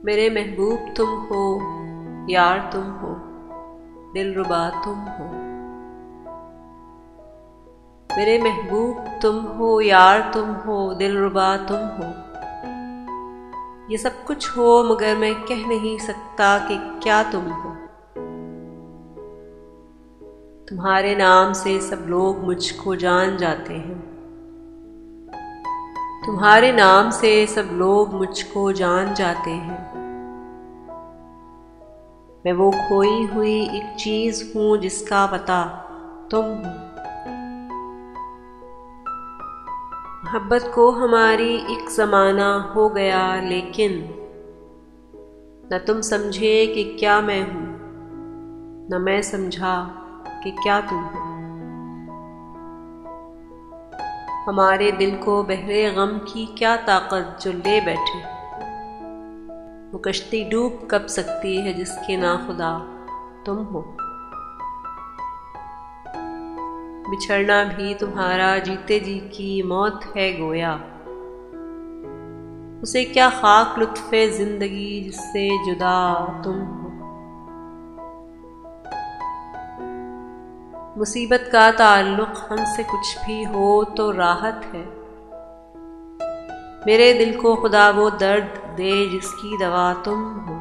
मेरे महबूब तुम हो, यार तुम हो, दिलरुबा तुम हो। मेरे महबूब तुम हो, यार तुम हो, दिलरुबा तुम हो। ये सब कुछ हो मगर मैं कह नहीं सकता कि क्या तुम हो। तुम्हारे नाम से सब लोग मुझको जान जाते हैं। तुम्हारे नाम से सब लोग मुझको जान जाते हैं। मैं वो खोई हुई एक चीज हूं जिसका पता तुम हो। मोहब्बत को हमारी एक ज़माना हो गया, लेकिन न तुम समझे कि क्या मैं हूं, न मैं समझा कि क्या तुम हो। हमारे दिल को बहरे गम की क्या ताकत जो ले बैठे। वो कश्ती डूब कब सकती है जिसके नाखुदा तुम हो। बिछड़ना भी तुम्हारा जीते जी की मौत है गोया। उसे क्या खाक लुत्फ़े जिंदगी जिससे जुदा तुम हो। मुसीबत का ताल्लुक हमसे कुछ भी हो तो राहत है। मेरे दिल को खुदा वो दर्द दे जिसकी दवा तुम हो।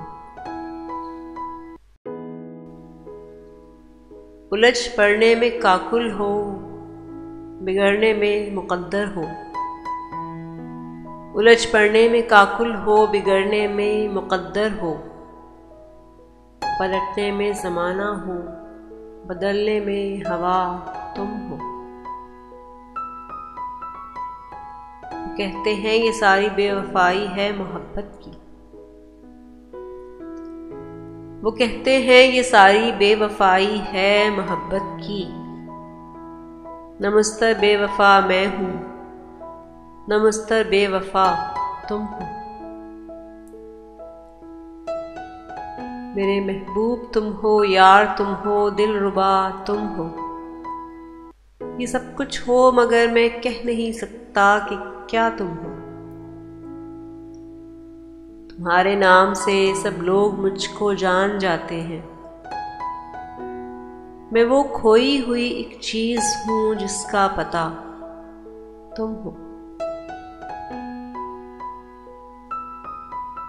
उलझ पड़ने में काकुल हो, बिगड़ने में मुकद्दर हो। उलझ पड़ने में काकुल हो, बिगड़ने में मुकद्दर हो। पलटने में ज़माना हो, बदलने में हवा तुम हो। कहते हैं ये सारी बेवफाई है मोहब्बत की। वो कहते हैं ये सारी बेवफाई है मोहब्बत की। न मुस्तर बेवफा मैं हूं, न मुस्तर बेवफा तुम हो। मेरे महबूब तुम हो, यार तुम हो, दिलरुबा तुम हो। ये सब कुछ हो मगर मैं कह नहीं सकता कि क्या तुम हो। तुम्हारे नाम से सब लोग मुझको जान जाते हैं। मैं वो खोई हुई एक चीज हूं जिसका पता तुम हो।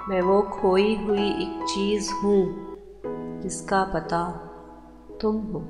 मैं वो खोई हुई एक चीज हूं जिसका पता तुम हो।